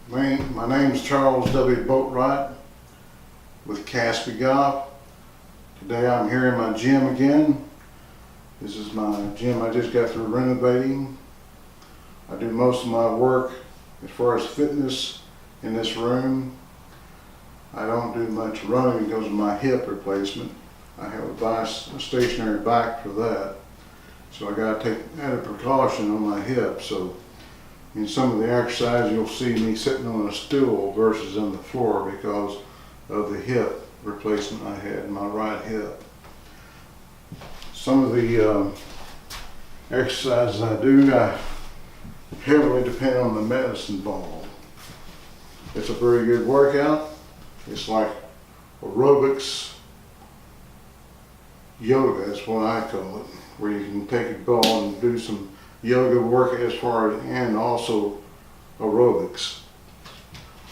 My name's Charles W. Boatwright with CASPER Golf. Today I'm here in my gym again. This is my gym I just got through renovating. I do most of my work as far as fitness in this room. I don't do much running because of my hip replacement. I have a stationary bike for that. So I got to take added precaution on my hip. So in some of the exercise you'll see me sitting on a stool versus on the floor because of the hip replacement I had in my right hip. Some of the exercises I do, I heavily depend on the medicine ball. It's a very good workout. It's like aerobics yoga is what I call it, where you can take a ball and do some yoga work as far as, and also aerobics.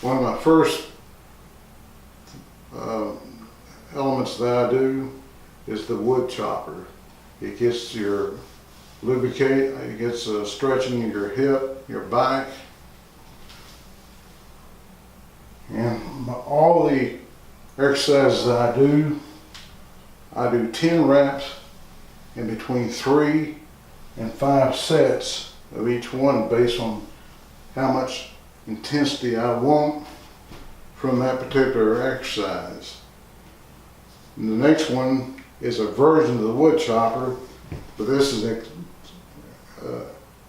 One of my first elements that I do is the wood chopper. It gets your it gets stretching your hip, your back, and all the exercises that I do 10 reps in between 3 and 5 sets of each one based on how much intensity I want from that particular exercise. And the next one is a version of the wood chopper, but this is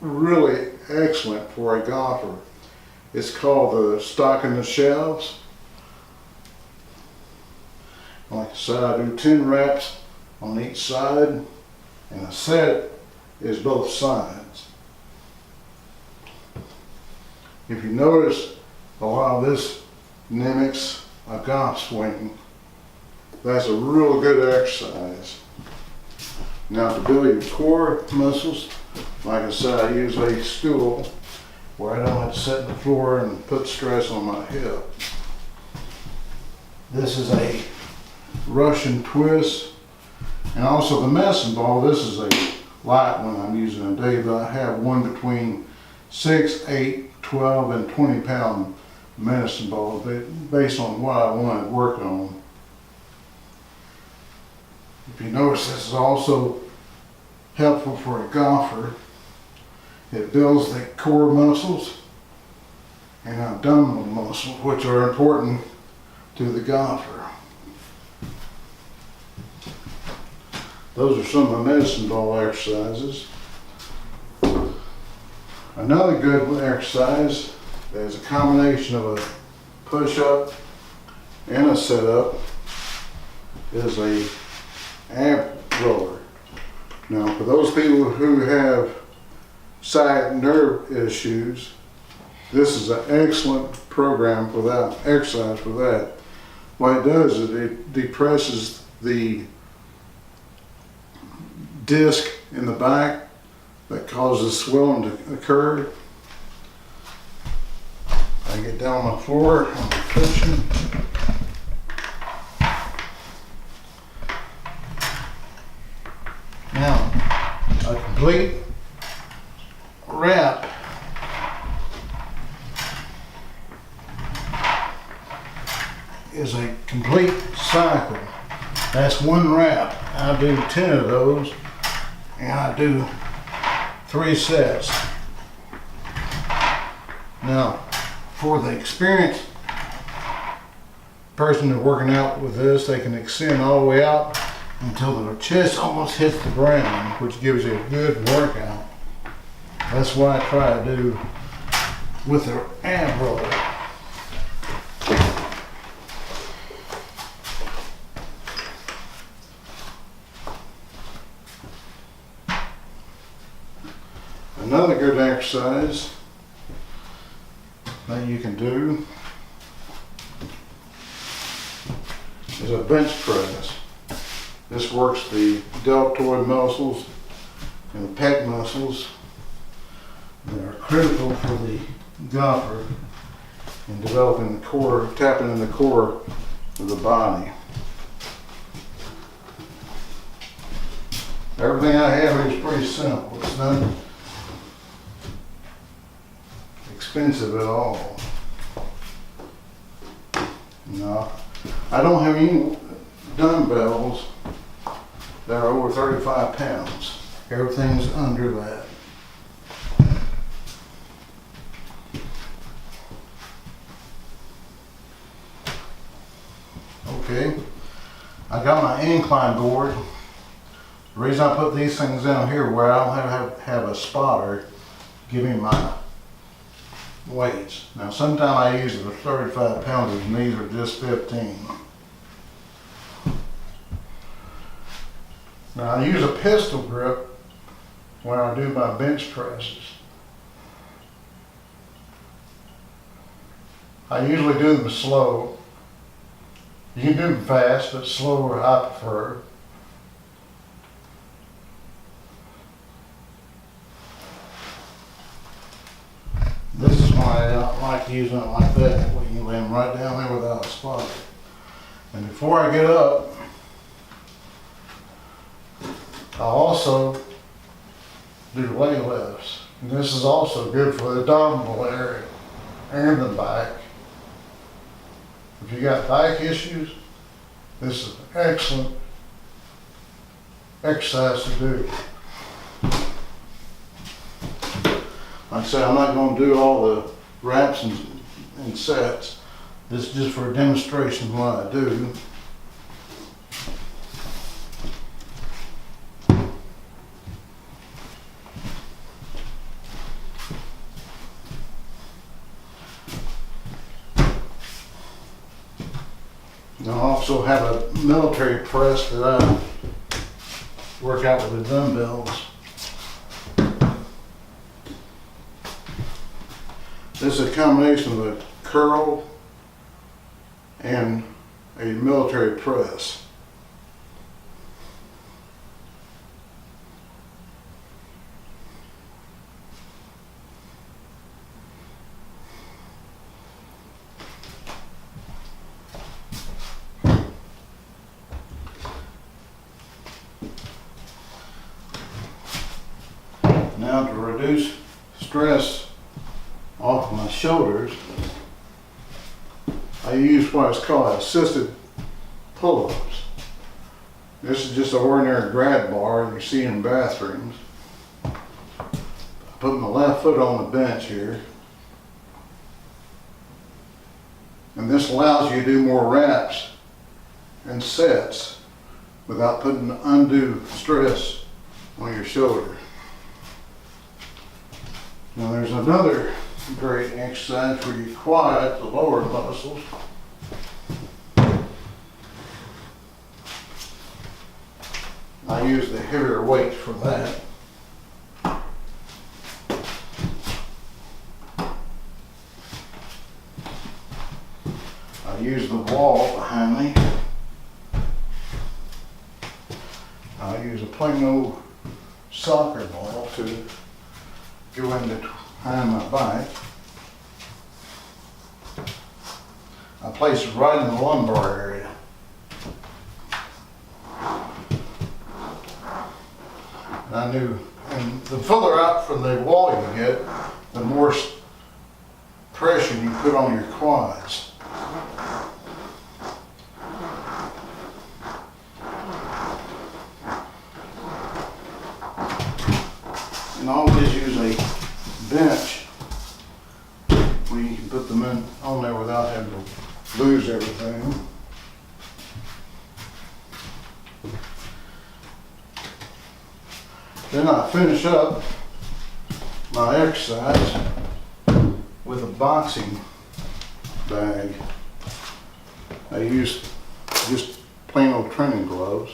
really excellent for a golfer. It's called the stock and the shelves. Like I said, I do 10 reps on each side, and a set is both sides. If you notice, a lot of this mimics a golf swing. That's a real good exercise. Now to build your core muscles, like I said, I use a stool where I don't have to sit on the floor and put stress on my hip. This is a Russian twist, and also the medicine ball. This is a light one I'm using today, but I have one between 6, 8, 12, and 20 pound medicine ball based on what I want to work on. If you notice, this is also helpful for a golfer. It builds the core muscles and abdominal muscles, which are important to the golfer. Those are some of my medicine ball exercises. Another good exercise is a combination of a push-up and a sit-up is a ab roller. Now for those people who have sciatic nerve issues, this is an excellent program for that, exercise for that. What it does is it depresses the disc in the back that causes swelling to occur. I get down on the floor on the cushion. Now, a complete rep is a complete cycle. That's one rep. I do 10 of those, and I do 3 sets. Now, for the experienced person who's working out with this, they can extend all the way out until their chest almost hits the ground, which gives you a good workout. That's what I try to do with the ab roller. Another good exercise that you can do is a bench press. This works the deltoid muscles and the pec muscles that are critical for the golfer in developing the core, tapping in the core of the body. Everything I have is pretty simple. It's not expensive at all. No, I don't have any dumbbells that are over 35 pounds. Everything's under that. Okay, I got my incline board. The reason I put these things down here where I don't have a spotter giving my weights. Now sometimes I use the 35 pounders and these are just 15. Now I use a pistol grip when I do my bench presses. I usually do them slow. You can do them fast, but slower I prefer. This is why I like using it like that, where you can lay them right down there without a spotter. And before I get up, I also do leg lifts. And this is also good for the abdominal area and the back. If you got back issues, this is an excellent exercise to do. Like I said, I'm not going to do all the reps and sets. This is just for a demonstration of what I do. I also have a military press that I work out with the dumbbells. This is a combination of a curl and a military press. Now to reduce stress off my shoulders, I use what is called assisted pull-ups. This is just an ordinary grab bar you see in bathrooms. I put my left foot on the bench here. And this allows you to do more reps and sets without putting undue stress on your shoulder. Now there's another great exercise where you quiet the lower muscles. I use the heavier weight for that. I use the wall behind me. I use a plain old soccer ball to go in behind my back. I place it right in the lumbar area. And the further out from the wall you get, the more pressure you put on your quads. And always use a bench where you can put them in on there without having to lose everything. Then I finish up my exercise with a boxing bag. I use just plain old training gloves.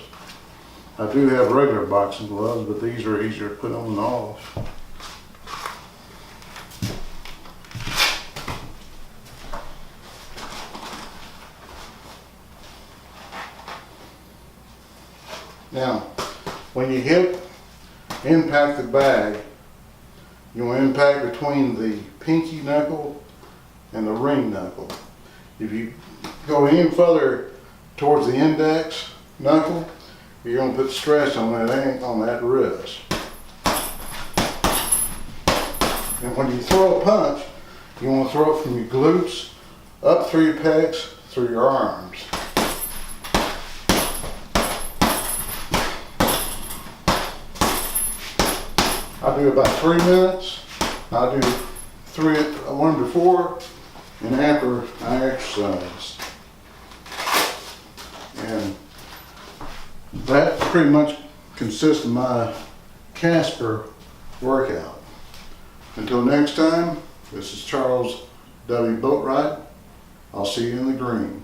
I do have regular boxing gloves, but these are easier to put on and off. Now, when you impact the bag, you want to impact between the pinky knuckle and the ring knuckle. If you go any further towards the index knuckle, you're going to put stress on that wrist. And when you throw a punch, you want to throw it from your glutes, up through your pecs, through your arms. I do about 3 minutes. I do one before and after I exercise. And that pretty much consists of my CASPER workout. Until next time, this is Charles W. Boatwright. I'll see you in the green.